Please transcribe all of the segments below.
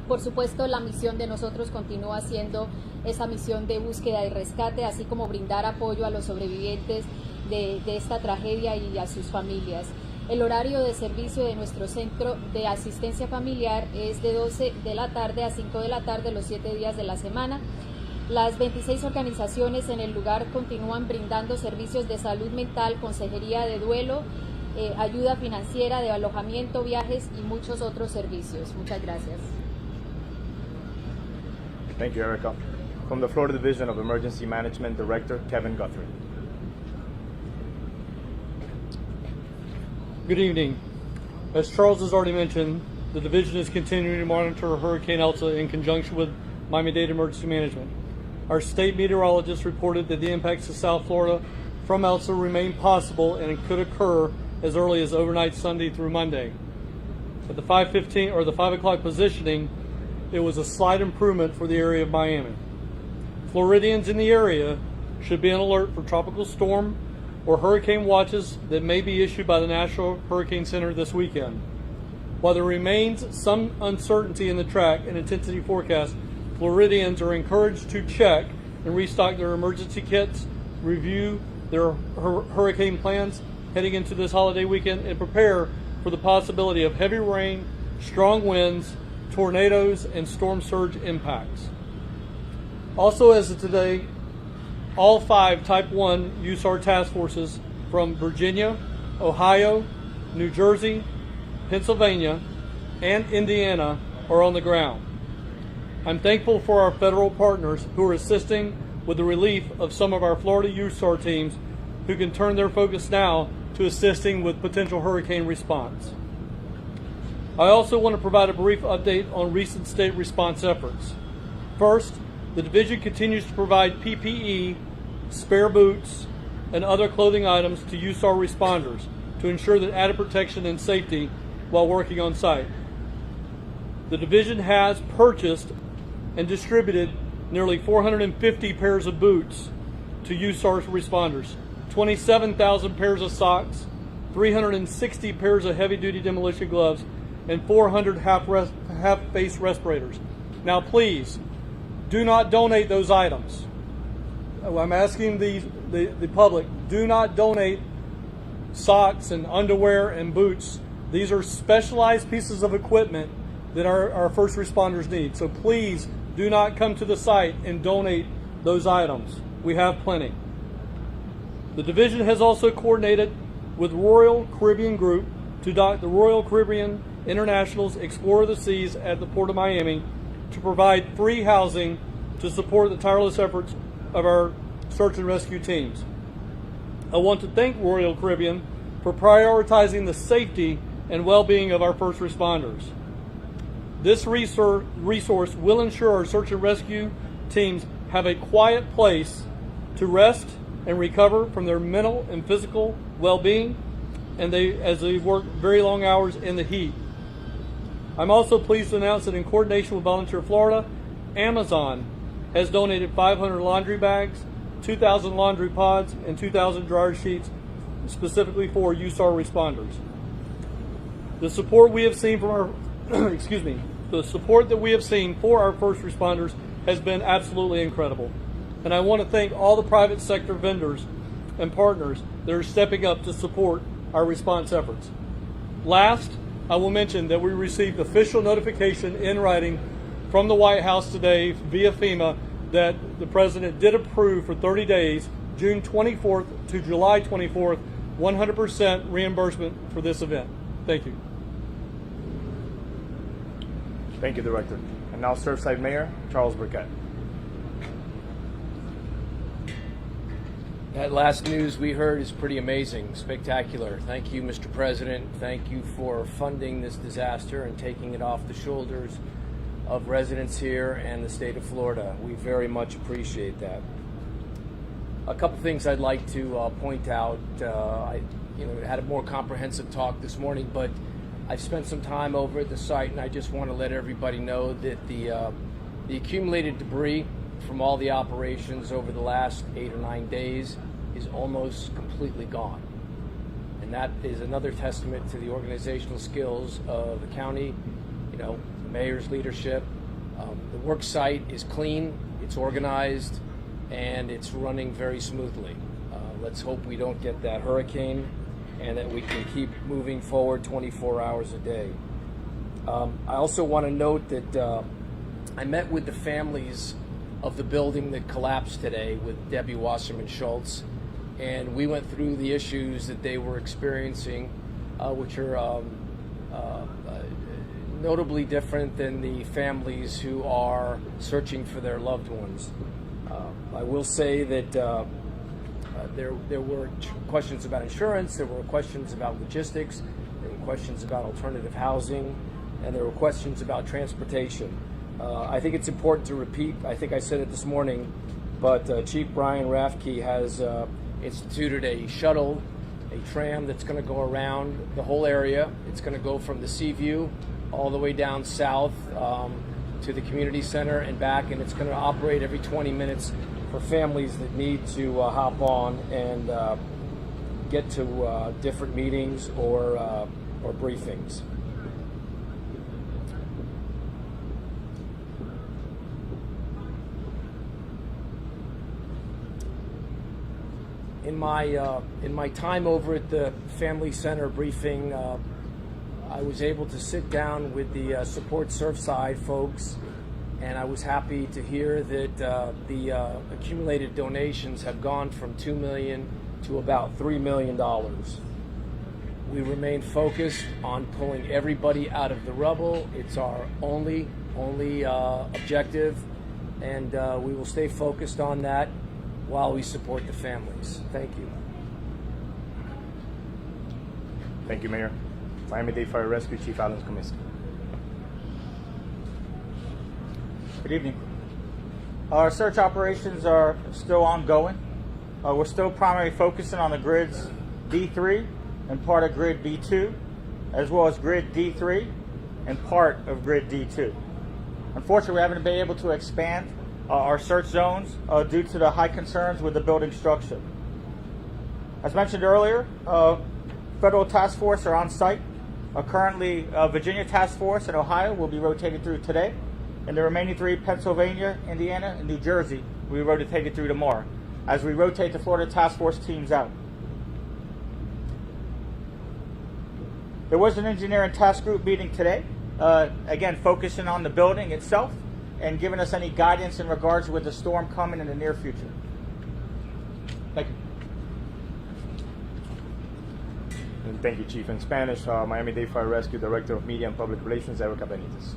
Por supuesto, la misión de nosotros continúa siendo esa misión de búsqueda y rescate, así como brindar apoyo a los sobrevivientes de esta tragedia y a sus familias. El horario de servicio de nuestro centro de asistencia familiar es de 12 de la tarde a 5 de la tarde los 7 días de la semana. Las 26 organizaciones en el lugar continúan brindando servicios de salud mental, consejería de duelo, ayuda financiera, de alojamiento, viajes y muchos otros servicios. Muchas gracias. Thank you, Erica. From the Florida Division of Emergency Management, Director Kevin Guthrie. Good evening. As Charles has already mentioned, the division is continuing to monitor Hurricane Elsa in conjunction with Miami-Dade Emergency Management. Our state meteorologist reported that the impacts to South Florida from Elsa remain possible and could occur as early as overnight Sunday through Monday. At the 5:15 or the 5 o'clock positioning, it was a slight improvement for the area of Miami. Floridians in the area should be on alert for tropical storm or hurricane watches that may be issued by the National Hurricane Center this weekend. While there remains some uncertainty in the track and intensity forecast, Floridians are encouraged to check and restock their emergency kits, review their hurricane plans heading into this holiday weekend, and prepare for the possibility of heavy rain, strong winds, tornadoes, and storm surge impacts. Also, as of today, all 5 Type 1 USAR task forces from Virginia, Ohio, New Jersey, Pennsylvania, and Indiana are on the ground. I'm thankful for our federal partners who are assisting with the relief of some of our Florida USAR teams who can turn their focus now to assisting with potential hurricane response. I also want to provide a brief update on recent state response efforts. First, the division continues to provide PPE, spare boots, and other clothing items to USAR responders to ensure that added protection and safety while working on site. The division has purchased and distributed nearly 450 pairs of boots to USAR responders, 27,000 pairs of socks, 360 pairs of heavy-duty demolition gloves, and 400 half-face respirators. Now, please, do not donate those items. I'm asking the public, do not donate socks and underwear and boots. These are specialized pieces of equipment that our first responders need. So please do not come to the site and donate those items. We have plenty. The division has also coordinated with Royal Caribbean Group to dock the Royal Caribbean International's Explorer the Seas at the Port of Miami to provide free housing to support the tireless efforts of our search and rescue teams. I want to thank Royal Caribbean for prioritizing the safety and well-being of our first responders. This resource will ensure our search and rescue teams have a quiet place to rest and recover from their mental and physical well-being, and as they work very long hours in the heat. I'm also pleased to announce that in coordination with Volunteer Florida, Amazon has donated 500 laundry bags, 2,000 laundry pods, and 2,000 dryer sheets specifically for USAR responders. The support we have seen from our the support that we have seen for our first responders has been absolutely incredible. And I want to thank all the private sector vendors and partners that are stepping up to support our response efforts. Last, I will mention that we received official notification in writing from the White House today via FEMA that the President did approve for 30 days, June 24th to July 24th, 100% reimbursement for this event. Thank you. Thank you, Director. And now Surfside Mayor Charles Burkett. That last news we heard is pretty amazing, spectacular. Thank you, Mr. President. Thank you for funding this disaster and taking it off the shoulders of residents here and the state of Florida. We very much appreciate that. A couple things I'd like to point out. I had a more comprehensive talk this morning, but I've spent some time over at the site, and I just want to let everybody know that the accumulated debris from all the operations over the last 8 or 9 days is almost completely gone. And that is another testament to the organizational skills of the county, mayor's leadership. The work site is clean, it's organized, and it's running very smoothly. Let's hope we don't get that hurricane and that we can keep moving forward 24 hours a day. I also want to note that I met with the families of the building that collapsed today with Debbie Wasserman Schultz, and we went through the issues that they were experiencing, which are notably different than the families who are searching for their loved ones. I will say that there were questions about insurance, there were questions about logistics, there were questions about alternative housing, and there were questions about transportation. I think it's important to repeat, I think I said it this morning, but Chief Brian Rafke has instituted a shuttle, a tram that's going to go around the whole area. It's going to go from the Seaview all the way down south to the community center and back, and it's going to operate every 20 minutes for families that need to hop on and get to different meetings or briefings. In my time over at the Family Center briefing, I was able to sit down with the Support Surfside folks, and I was happy to hear that the accumulated donations have gone from $2 million to about $3 million. We remain focused on pulling everybody out of the rubble. It's our only objective, and we will stay focused on that while we support the families. Thank you. Thank you, Mayor. Miami-Dade Fire Rescue Chief Alan Comiskey. Good evening. Our search operations are still ongoing. We're still primarily focusing on the grids D3 and part of grid B2, as well as grid D3 and part of grid D2. Unfortunately, we haven't been able to expand our search zones due to the high concerns with the building structure. As mentioned earlier, federal task force are on site. Currently, Virginia task force and Ohio will be rotated through today, and the remaining three, Pennsylvania, Indiana, and New Jersey, will be rotated through tomorrow, as we rotate the Florida task force teams out. There was an engineering task group meeting today, again focusing on the building itself and giving us any guidance in regards with the storm coming in the near future. Thank you. And thank you, Chief. In Spanish, Miami-Dade Fire Rescue Director of Media and Public Relations, Erica Benitez.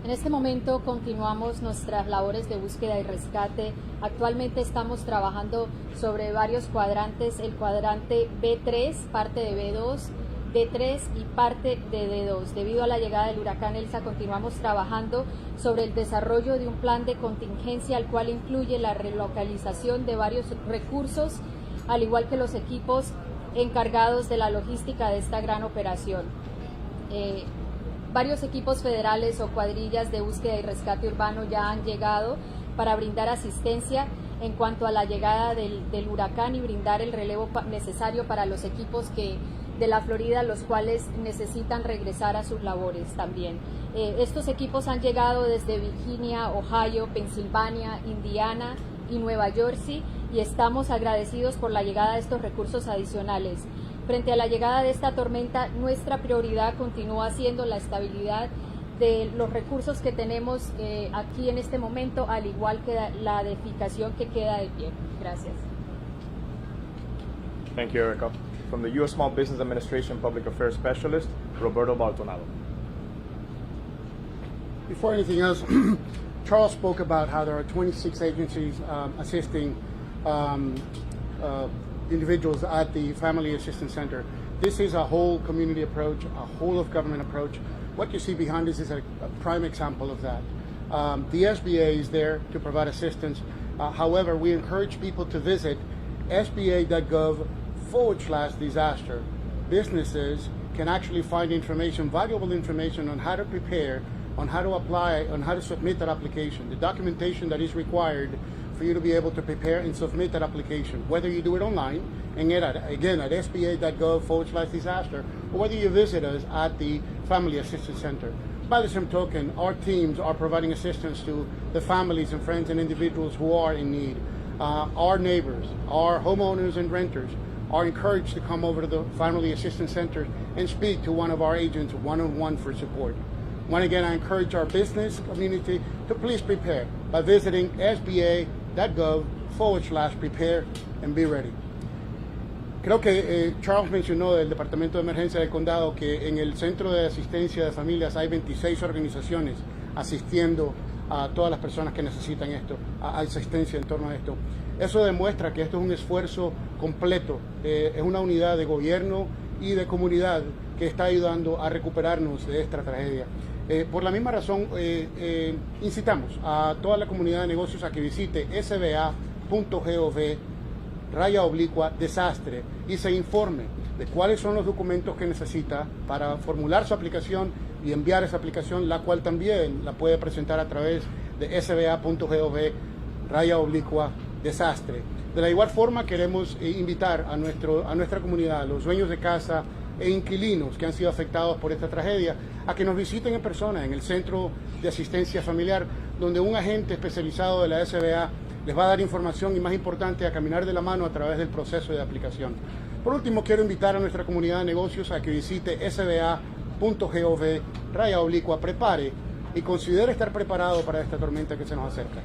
En este momento continuamos nuestras labores de búsqueda y rescate. Actualmente estamos trabajando sobre varios cuadrantes, el cuadrante B3, parte de B2, D3 y parte de D2. Debido a la llegada del huracán Elsa, continuamos trabajando sobre el desarrollo de un plan de contingencia, el cual incluye la relocalización de varios recursos, al igual que los equipos encargados de la logística de esta gran operación. Varios equipos federales o cuadrillas de búsqueda y rescate urbano ya han llegado para brindar asistencia en cuanto a la llegada del huracán y brindar el relevo necesario para los equipos de la Florida, los cuales necesitan regresar a sus labores también. Estos equipos han llegado desde Virginia, Ohio, Pensilvania, Indiana y Nueva Jersey, y estamos agradecidos por la llegada de estos recursos adicionales. Frente a la llegada de esta tormenta, nuestra prioridad continúa siendo la estabilidad de los recursos que tenemos aquí en este momento, al igual que la edificación que queda de pie. Gracias. Thank you, Erica. From the U.S. Small Business Administration Public Affairs Specialist, Roberto Baltonado. Before anything else, Charles spoke about how there are 26 agencies assisting individuals at the Family Assistance Center. This is a whole community approach, a whole of government approach. What you see behind us is a prime example of that. The SBA is there to provide assistance. However, we encourage people to visit sba.gov/disaster. Businesses can actually find information, valuable information on how to prepare, on how to apply, on how to submit that application, the documentation that is required for you to be able to prepare and submit that application, whether you do it online and again at sba.gov/disaster, or whether you visit us at the Family Assistance Center. By the same token, our teams are providing assistance to the families and friends and individuals who are in need. Our neighbors, our homeowners and renters are encouraged to come over to the Family Assistance Center and speak to one of our agents one-on-one for support. Once again, I encourage our business community to please prepare by visiting sba.gov/prepare and be ready. Creo que Charles mencionó del Departamento de Emergencia del Condado que en el Centro de Asistencia de Familias hay 26 organizaciones asistiendo a todas las personas que necesitan esto, asistencia en torno a esto. Eso demuestra que esto es un esfuerzo completo, es una unidad de gobierno y de comunidad que está ayudando a recuperarnos de esta tragedia. Por la misma razón, incitamos a toda la comunidad de negocios a que visite sba.gov/desastre y se informe de cuáles son los documentos que necesita para formular su aplicación y enviar esa aplicación, la cual también la puede presentar a través de sba.gov/desastre. De la igual forma, queremos invitar a nuestra comunidad, a los dueños de casa e inquilinos que han sido afectados por esta tragedia, a que nos visiten en persona en el Centro de Asistencia Familiar, donde un agente especializado de la SBA les va a dar información y, más importante, a caminar de la mano a través del proceso de aplicación. Por último, quiero invitar a nuestra comunidad de negocios a que visite sba.gov/prepare y considere estar preparado para esta tormenta que se nos acerca.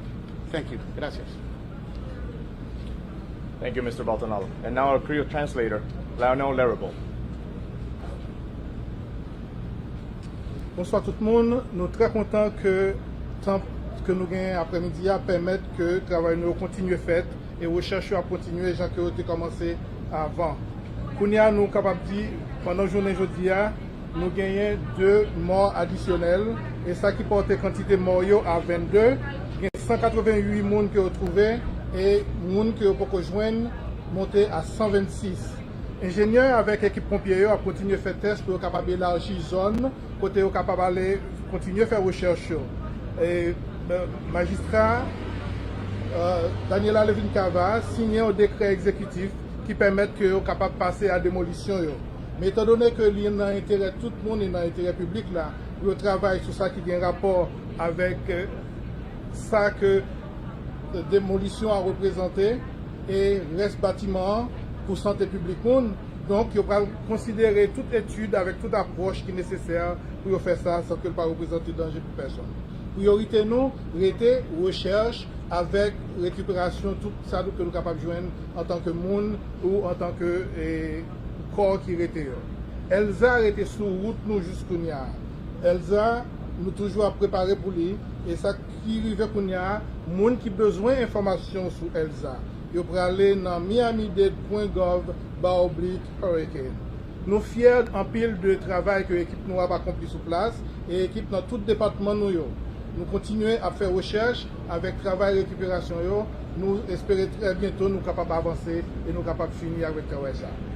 Thank you. Gracias. Thank you, Mr. Baltonado. And now our Creole translator, Lionel Larrable. Bonsoir tout le monde. Nous sommes très contents que temps que nous gagnons après-midi à permettre que le travail nous continue fait et recherche à continuer gens qui ont commencé avant. Kounia nous capable de dire pendant la journée aujourd'hui nous gagnons 2 morts additionnels et ça qui porte quantité de morts à 22. Il y a 188 personnes qui ont trouvé et les gens qui ont pas joindre monté à 126. Ingénieurs avec équipe pompier a continué à faire test pour être capable d'élargir la zone, côté est capable de continuer à faire recherche. Et magistrat Daniela Levin-Cava signé un décret exécutif qui permet que est capable de passer à la démolition. Mais étant donné que il y a un intérêt tout le monde et dans l'intérêt public là, le travail sur ça qui a un rapport avec ça que la démolition a représenté et reste bâtiment pour santé publique. Donc, il va considérer toute étude avec toute approche qui est nécessaire pour faire ça sans que ne pas représenter danger pour personne. Priorité nous, rété recherche avec récupération tout ça que nous sommes capables de joindre en tant que monde ou en tant que corps qui était. Elsa était sur route nous jusqu'à Elsa nous toujours préparé pour lui et ça qui arrive pour nous, monde qui besoin d'informations sur Elsa. Vous pouvez aller dans miamidade.gov/hurricane. Nous sommes fiers en pile de travail que l'équipe nous a accompli sur place et l'équipe dans tout le département nous. Nous continuons à faire recherche avec travail et récupération. Nous espérons très bientôt nous capables d'avancer et nous capables de finir avec le travail.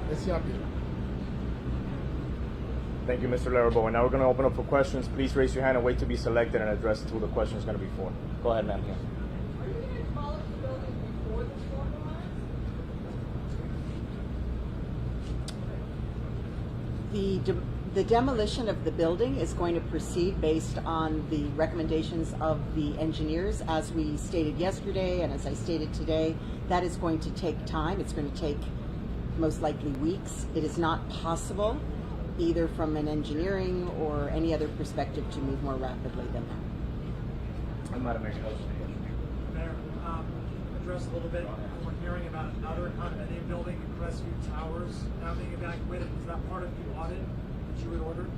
Merci en pile. Thank you, Mr. Larrable. And now we're going to open up for questions. Please raise your hand and wait to be selected and addressed to who the question is going to be for. Go ahead, ma'am. Yeah. The demolition of the building is going to proceed based on the recommendations of the engineers. As we stated yesterday and as I stated today, that is going to take time. It's going to take most likely weeks. It is not possible, either from an engineering or any other perspective, to move more rapidly than that. Mayor, address a little bit. We're hearing about another condominium building in Crestview Towers now being evacuated. Is that part of the audit that you had ordered?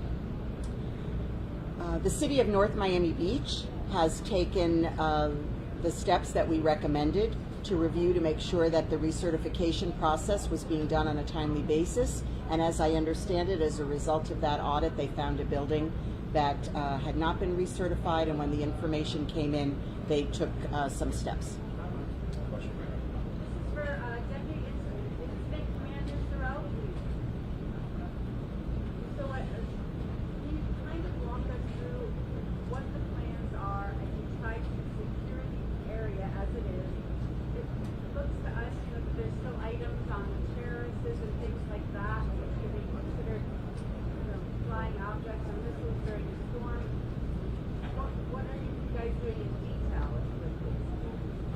The city of North Miami Beach has taken the steps that we recommended to review to make sure that the recertification process was being done on a timely basis. And as I understand it, as a result of that audit, they found a building that had not been recertified, and when the information came in, they took some steps.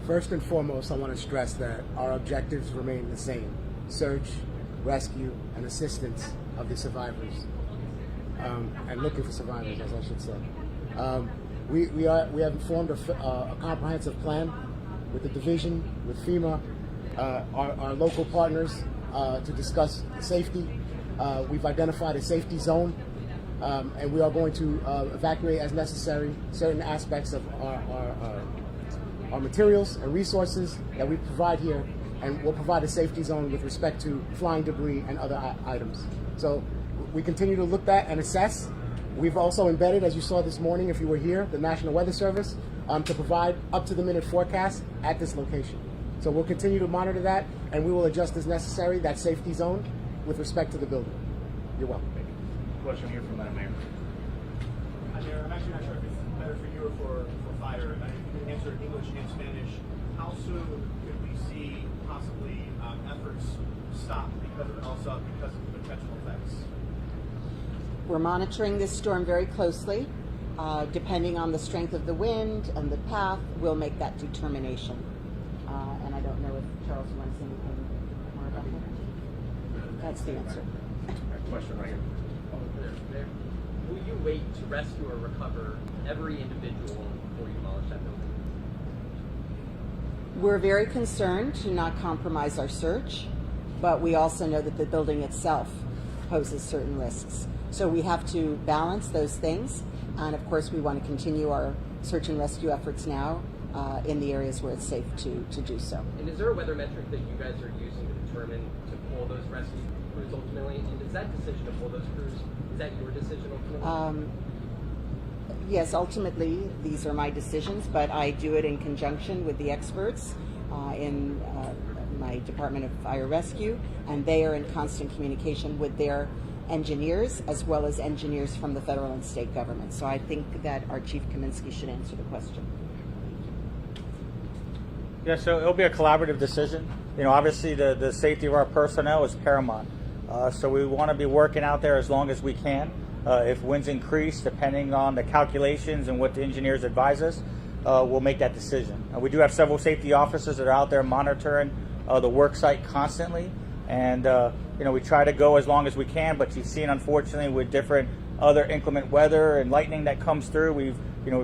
First and foremost, I want to stress that our objectives remain the same: search, rescue, and assistance of the survivors, and looking for survivors, as I should say. We have formed a comprehensive plan with the division, with FEMA, our local partners, to discuss safety. We've identified a safety zone, and we are going to evacuate as necessary certain aspects of our materials and resources that we provide here, and we'll provide a safety zone with respect to flying debris and other items. So we continue to look at and assess. We've also embedded, as you saw this morning if you were here, the National Weather Service to provide up-to-the-minute forecast at this location. So we'll continue to monitor that, and we will adjust as necessary that safety zone with respect to the building. You're welcome. Question here from Madam Mayor. Mayor, I'm actually not sure if it's better for you or for fire. I think you can answer in English and Spanish. How soon could we see possibly efforts stop because of ELSA, because of the potential effects? We're monitoring this storm very closely. Depending on the strength of the wind and the path, we'll make that determination. And I don't know if Charles wants anything more about that. That's the answer. Question right here. There. Will you wait to rescue or recover every individual before you demolish that building? We're very concerned to not compromise our search, but we also know that the building itself poses certain risks. So we have to balance those things, and of course we want to continue our search and rescue efforts now in the areas where it's safe to do so. And is there a weather metric that you guys are using to determine to pull those rescue crews ultimately? And is that decision to pull those crews, is that your decision ultimately? Yes, ultimately these are my decisions, but I do it in conjunction with the experts in my Department of Fire Rescue, and they are in constant communication with their engineers as well as engineers from the federal and state government. So I think that our Chief Kaminsky should answer the question. Yeah, so it'll be a collaborative decision. You know, obviously the safety of our personnel is paramount. So we want to be working out there as long as we can. If winds increase, depending on the calculations and what the engineers advise us, we'll make that decision. We do have several safety officers that are out there monitoring the work site constantly. And, you know, we try to go as long as we can, but you've seen, unfortunately, with different other inclement weather and lightning that comes through, we've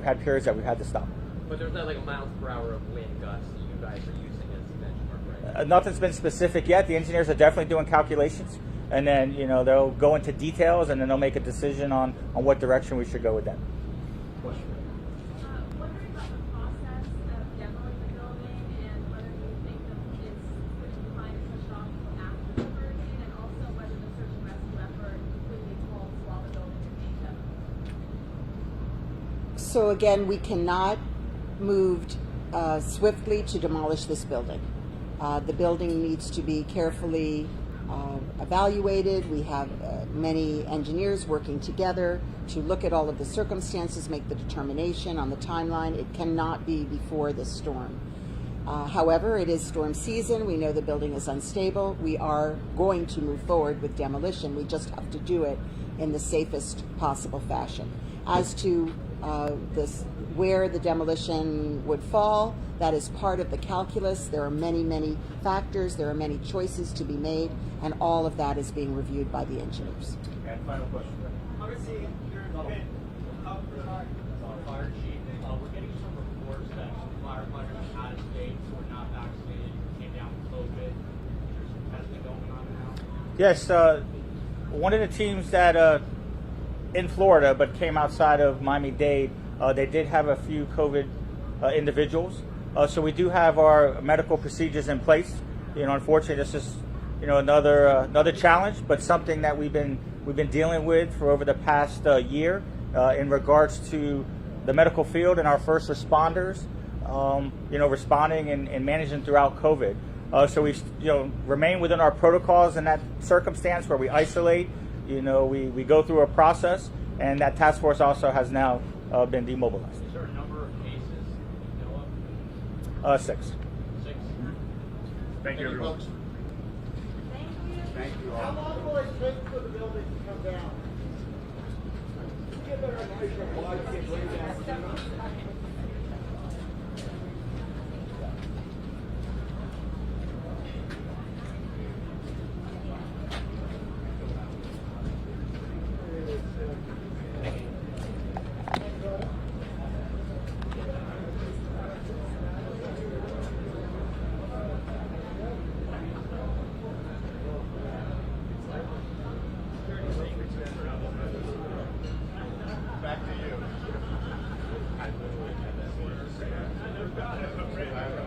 had periods that we've had to stop. But there's not like a miles per hour of wind gusts that you guys are using as the benchmark, right? Nothing's been specific yet. The engineers are definitely doing calculations, and then, they'll go into details, and then they'll make a decision on what direction we should go with that. Wondering about the process of demoing the building and whether you think that it's fine to push it off until after the hurricane, and also whether the search and rescue effort completely halts while the building is being demoed. So again, we cannot move swiftly to demolish this building. The building needs to be carefully evaluated. We have many engineers working together to look at all of the circumstances, make the determination on the timeline. It cannot be before this storm. However, it is storm season. We know the building is unstable. We are going to move forward with demolition. We just have to do it in the safest possible fashion. As to where the demolition would fall, that is part of the calculus. There are many, many factors. There are many choices to be made, and all of that is being reviewed by the engineers. And final question. Obviously, Fire chief, we're getting some reports that firefighters out of state who are not vaccinated came down with COVID. There's some testing going on now. Yes, one of the teams that in Florida but came outside of Miami-Dade, they did have a few COVID individuals. So we do have our medical procedures in place. Unfortunately, this is another challenge, but something that we've been dealing with for over the past year in regards to the medical field and our first responders, responding and managing throughout COVID. So we remain within our protocols in that circumstance where we isolate. We go through a process, and that task force also has now been demobilized. Is there a number of cases you know of? 6. 6? Thank you, everyone. Thank you. how long will it take for the building to come down? Give it a nice reply, get way down. got it.